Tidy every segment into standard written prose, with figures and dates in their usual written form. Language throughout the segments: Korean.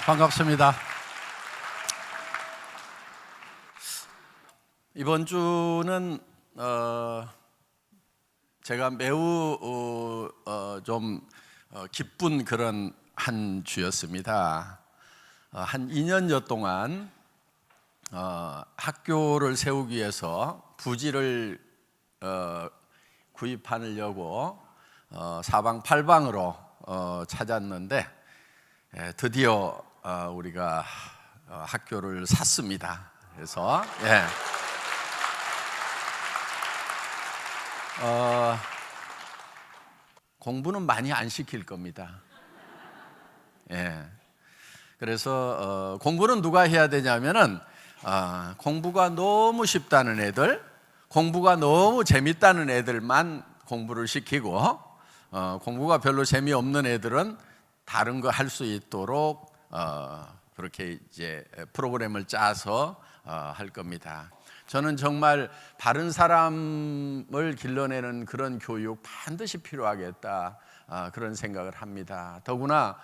반갑습니다. 이번 주는 제가 매우 좀 기쁜 그런 한 주였습니다. 한 2년여 동안 학교를 세우기 위해서 부지를 구입하려고 사방팔방으로 찾았는데 드디어 우리가 학교를 샀습니다. 그래서 공부는 많이 안 시킬 겁니다. 그래서 공부는 누가 해야 되냐면은 공부가 너무 쉽다는 애들, 공부가 너무 재밌다는 애들만 공부를 시키고 공부가 별로 재미없는 애들은 다른 거 할 수 있도록 그렇게 이제 프로그램을 짜서 할 겁니다. 저는 정말 바른 사람을 길러내는 그런 교육 반드시 필요하겠다, 그런 생각을 합니다. 더구나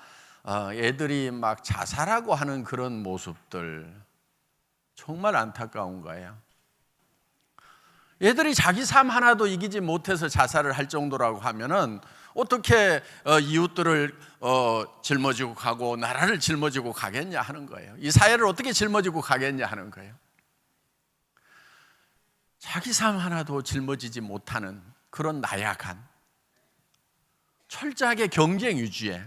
애들이 막 자살하고 하는 그런 모습들 정말 안타까운 거예요. 애들이 자기 삶 하나도 이기지 못해서 자살을 할 정도라고 하면은 어떻게 이웃들을 짊어지고 가고 나라를 짊어지고 가겠냐 하는 거예요. 이 사회를 어떻게 짊어지고 가겠냐 하는 거예요. 자기 삶 하나도 짊어지지 못하는 그런 나약한, 철저하게 경쟁 위주의,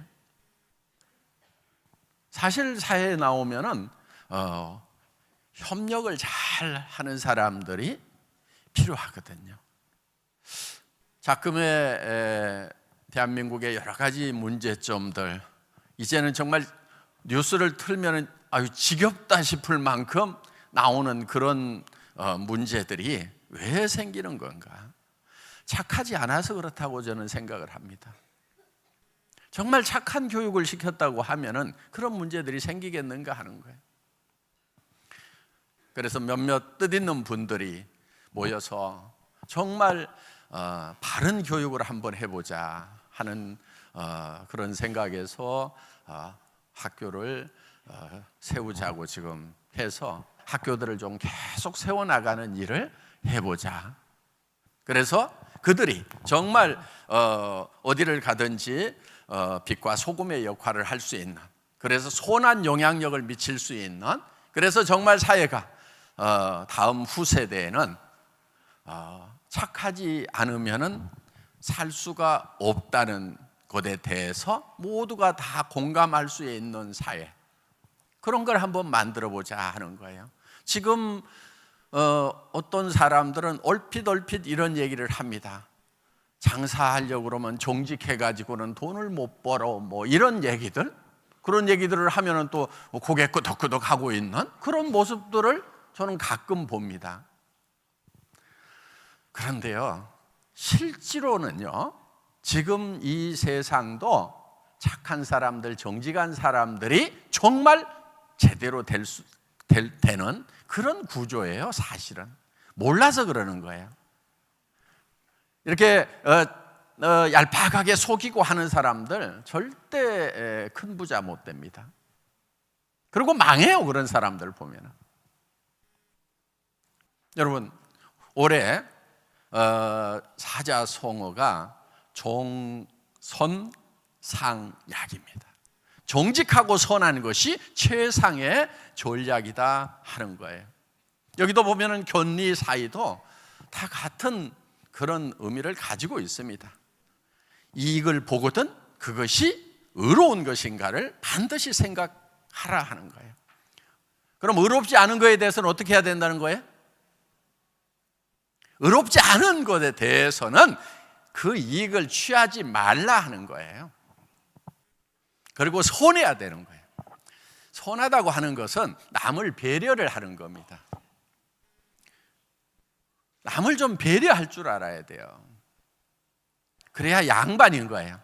사실 사회에 나오면은 협력을 잘 하는 사람들이 필요하거든요. 작금의 대한민국의 여러 가지 문제점들, 이제는 정말 뉴스를 틀면 아유 지겹다 싶을 만큼 나오는 그런 문제들이 왜 생기는 건가? 착하지 않아서 그렇다고 저는 생각을 합니다. 정말 착한 교육을 시켰다고 하면은 그런 문제들이 생기겠는가 하는 거예요. 그래서 몇몇 뜻있는 분들이 모여서 정말 바른 교육을 한번 해보자 하는 그런 생각에서 학교를 세우자고 지금 해서 학교들을 좀 계속 세워나가는 일을 해보자. 그래서 그들이 정말 어디를 가든지 빛과 소금의 역할을 할 수 있는, 그래서 선한 영향력을 미칠 수 있는, 그래서 정말 사회가 다음 후세대에는 착하지 않으면은 살 수가 없다는 것에 대해서 모두가 다 공감할 수 있는 사회, 그런 걸 한번 만들어 보자 하는 거예요. 지금 어떤 사람들은 얼핏 이런 얘기를 합니다. 장사하려고 그러면 정직해가지고는 돈을 못 벌어, 뭐 이런 얘기들, 그런 얘기들을 하면은 또 고개 끄덕끄덕 하고 있는 그런 모습들을 저는 가끔 봅니다. 그런데요, 실제로는요, 지금 이 세상도 착한 사람들, 정직한 사람들이 정말 제대로 되는 그런 구조예요. 사실은 몰라서 그러는 거예요. 이렇게 얄팍하게 속이고 하는 사람들 절대 큰 부자 못 됩니다. 그리고 망해요, 그런 사람들 보면은. 여러분, 올해 사자성어가 종선상약입니다. 정직하고 선한 것이 최상의 전략이다 하는 거예요. 여기도 보면은 견리 사이도 다 같은 그런 의미를 가지고 있습니다. 이익을 보거든 그것이 의로운 것인가를 반드시 생각하라 하는 거예요. 그럼 의롭지 않은 것에 대해서는 어떻게 해야 된다는 거예요? 의롭지 않은 것에 대해서는 그 이익을 취하지 말라 하는 거예요. 그리고 선해야 되는 거예요. 선하다고 하는 것은 남을 배려를 하는 겁니다. 남을 좀 배려할 줄 알아야 돼요. 그래야 양반인 거예요.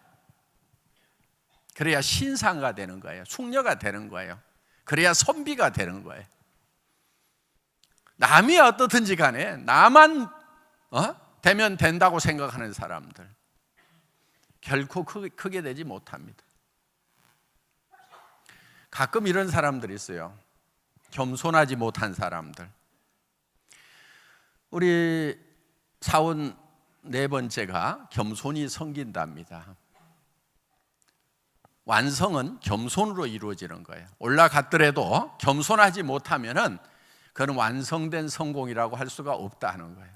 그래야 신상가 되는 거예요. 숙녀가 되는 거예요. 그래야 선비가 되는 거예요. 남이 어떻든지 간에 나만 되면 된다고 생각하는 사람들 결코 크게 되지 못합니다. 가끔 이런 사람들이 있어요. 겸손하지 못한 사람들. 우리 사원 네 번째가 겸손이 섬긴답니다. 완성은 겸손으로 이루어지는 거예요. 올라갔더라도 겸손하지 못하면은 그건 완성된 성공이라고 할 수가 없다 하는 거예요.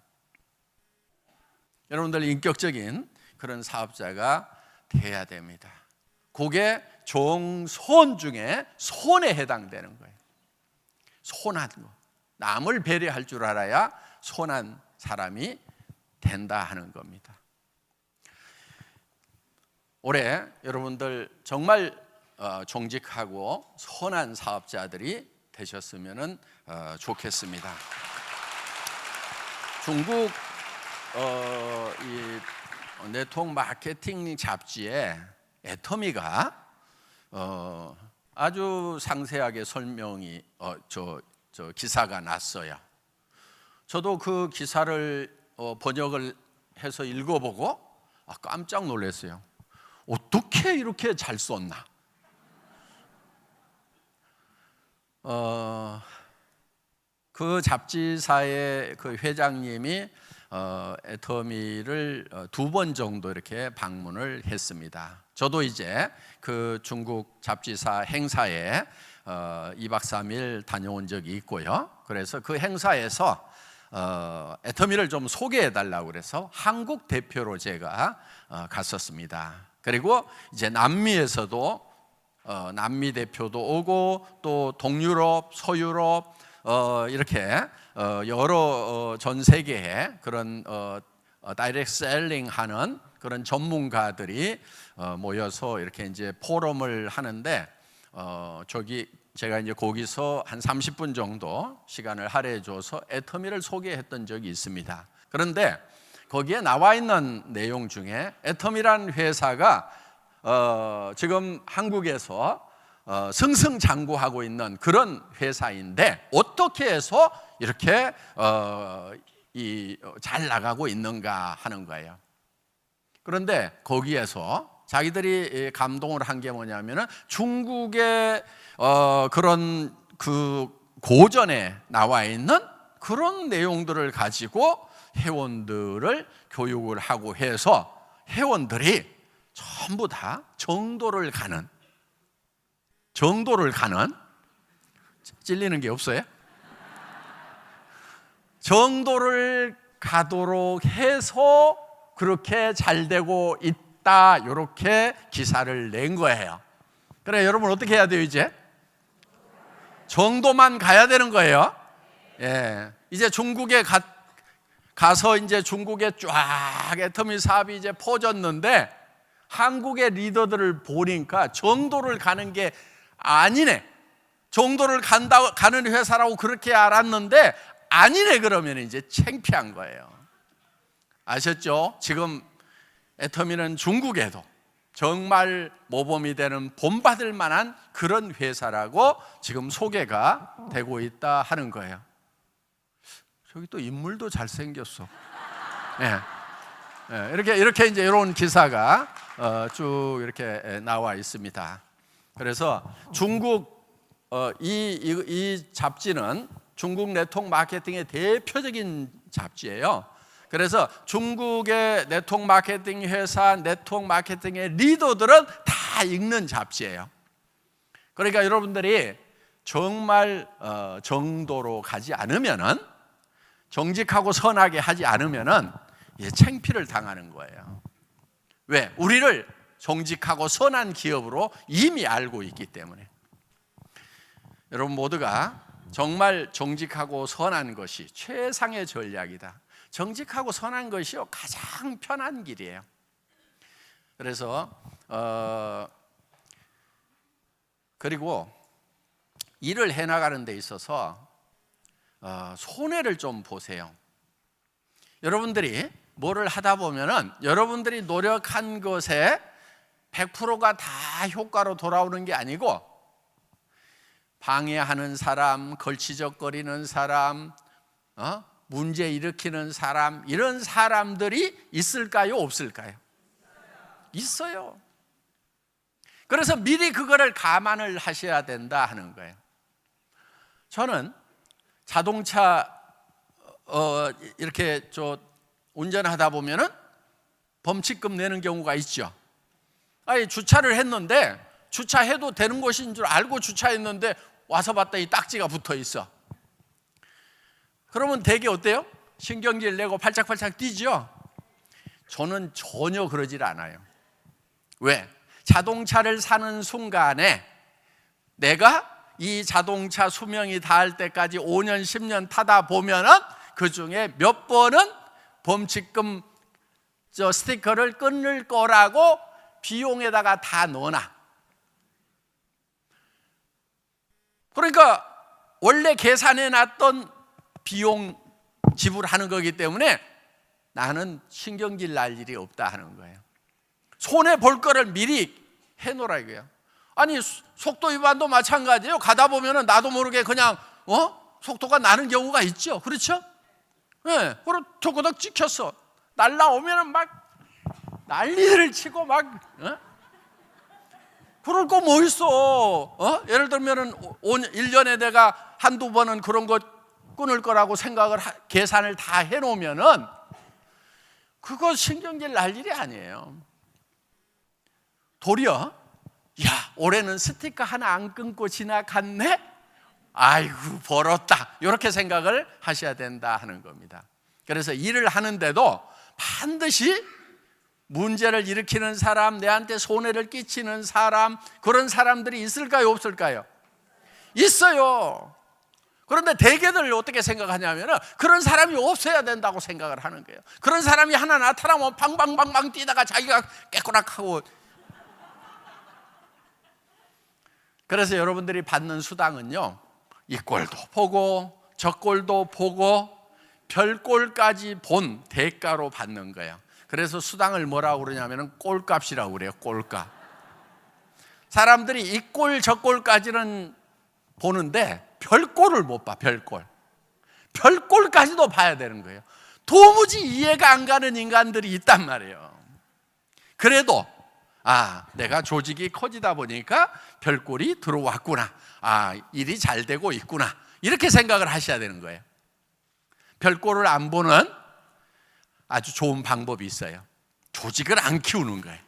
여러분들 인격적인 그런 사업자가 돼야 됩니다. 그게 종손 중에 손에 해당되는 거예요. 손한 거. 남을 배려할 줄 알아야 손한 사람이 된다 하는 겁니다. 올해 여러분들 정말 정직하고 선한 사업자들이 되셨으면 좋겠습니다. 중국 이 네트워크 마케팅 잡지에 애터미가 아주 상세하게 설명이 기사가 났어요. 저도 그 기사를 번역을 해서 읽어보고 깜짝 놀랐어요. 어떻게 이렇게 잘 썼나? 그 잡지사의 그 회장님이 애터미를 2번 정도 이렇게 방문을 했습니다. 저도 이제 그 중국 잡지사 행사에 2박 3일 다녀온 적이 있고요. 그래서 그 행사에서 애터미를 좀 소개해 달라고 그래서 한국 대표로 제가 갔었습니다. 그리고 이제 남미에서도 남미 대표도 오고 또 동유럽, 서유럽 이렇게 여러 전 세계에 그런 다이렉트 셀링 하는 그런 전문가들이 모여서 이렇게 이제 포럼을 하는데 제가 이제 거기서 한 30분 정도 시간을 할애해 줘서 애터미를 소개했던 적이 있습니다. 그런데 거기에 나와 있는 내용 중에 애터미라는 회사가 지금 한국에서 승승장구하고 있는 그런 회사인데 어떻게 해서 이렇게 잘 나가고 있는가 하는 거예요. 그런데 거기에서 자기들이 감동을 한 게 뭐냐면은 중국의 그런 그 고전에 나와 있는 그런 내용들을 가지고 회원들을 교육을 하고 해서 회원들이 전부 다 정도를 가는 찔리는 게 없어요? 정도를 가도록 해서 그렇게 잘 되고 있다 이렇게 기사를 낸 거예요. 그래 여러분 어떻게 해야 돼요 이제? 정도만 가야 되는 거예요. 예, 이제 중국에 가서 이제 중국에 쫙 애터미 사업이 이제 퍼졌는데 한국의 리더들을 보니까 정도를 가는 게 아니네. 정도를 가는 회사라고 그렇게 알았는데 아니네 그러면 이제 창피한 거예요. 아셨죠? 지금 애터미는 중국에도 정말 모범이 되는 본받을 만한 그런 회사라고 지금 소개가 되고 있다 하는 거예요. 저기 또 인물도 잘생겼어. 네. 이렇게 이제 이런 기사가 쭉 이렇게 나와 있습니다. 그래서 중국 이 잡지는 중국 네트워크 마케팅의 대표적인 잡지예요. 그래서 중국의 네트워크 마케팅 회사, 네트워크 마케팅의 리더들은 다 읽는 잡지예요. 그러니까 여러분들이 정말 정도로 가지 않으면은 정직하고 선하게 하지 않으면은 창피를 당하는 거예요. 왜? 우리를 정직하고 선한 기업으로 이미 알고 있기 때문에. 여러분 모두가 정말 정직하고 선한 것이 최상의 전략이다. 정직하고 선한 것이요 가장 편한 길이에요. 그래서 그리고 일을 해나가는 데 있어서 손해를 좀 보세요. 여러분들이 뭐를 하다 보면은 여러분들이 노력한 것에 100%가 다 효과로 돌아오는 게 아니고 방해하는 사람, 걸치적거리는 사람, 문제 일으키는 사람, 이런 사람들이 있을까요? 없을까요? 있어요. 그래서 미리 그거를 감안을 하셔야 된다 하는 거예요. 저는 자동차 이렇게 운전하다 보면은 범칙금 내는 경우가 있죠. 아니, 주차를 했는데 주차해도 되는 곳인 줄 알고 주차했는데 와서 봤더니 딱지가 붙어 있어. 그러면 되게 어때요? 신경질 내고 팔짝팔짝 뛰죠. 저는 전혀 그러질 않아요. 왜? 자동차를 사는 순간에 내가 이 자동차 수명이 닿을 때까지 5년, 10년 타다 보면은 그 중에 몇 번은 범칙금 스티커를 끊을 거라고 비용에다가 다 넣어놔. 그러니까 원래 계산해 놨던 비용 지불하는 거기 때문에 나는 신경질 날 일이 없다 하는 거예요. 손해 볼 거를 미리 해놓으라 이거예요. 아니, 속도 위반도 마찬가지예요. 가다 보면은 나도 모르게 그냥 속도가 나는 경우가 있죠. 그렇죠? 네, 그리고 토그덕 찍혔어. 날라오면은 막 난리를 치고 막 그럴 거 뭐 있어? 예를 들면은 1년에 내가 한두 번은 그런 거 끊을 거라고 생각을 계산을 다 해놓으면은 그거 신경질 날 일이 아니에요. 도리어 야, 올해는 스티커 하나 안 끊고 지나갔네? 아이고, 벌었다. 이렇게 생각을 하셔야 된다 하는 겁니다. 그래서 일을 하는데도 반드시 문제를 일으키는 사람, 내한테 손해를 끼치는 사람, 그런 사람들이 있을까요, 없을까요? 있어요. 그런데 대개들 어떻게 생각하냐면 그런 사람이 없어야 된다고 생각을 하는 거예요. 그런 사람이 하나 나타나면 방방방방 뛰다가 자기가 깨꼬락하고. 그래서 여러분들이 받는 수당은요, 이 꼴도 보고 저 꼴도 보고 별꼴까지 본 대가로 받는 거예요. 그래서 수당을 뭐라고 그러냐면 꼴값이라고 그래요. 꼴값. 사람들이 이 꼴 저 꼴까지는 보는데 별꼴을 못 봐. 별꼴까지도 봐야 되는 거예요. 도무지 이해가 안 가는 인간들이 있단 말이에요. 그래도 내가 조직이 커지다 보니까 별꼴이 들어왔구나. 일이 잘 되고 있구나. 이렇게 생각을 하셔야 되는 거예요. 별꼴을 안 보는 아주 좋은 방법이 있어요. 조직을 안 키우는 거예요.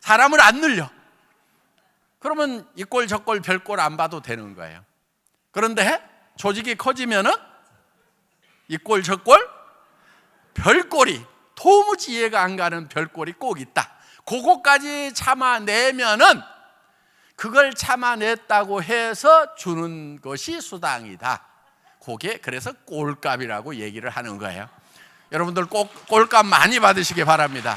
사람을 안 늘려. 그러면 이 꼴 저 꼴 별꼴 안 봐도 되는 거예요. 그런데 조직이 커지면은 이 꼴 저 꼴 별꼴이 도무지 이해가 안 가는 별꼴이 꼭 있다. 그거까지 참아내면은 그걸 참아냈다고 해서 주는 것이 수당이다. 그게 그래서 꼴값이라고 얘기를 하는 거예요. 여러분들 꼭 꼴값 많이 받으시기 바랍니다.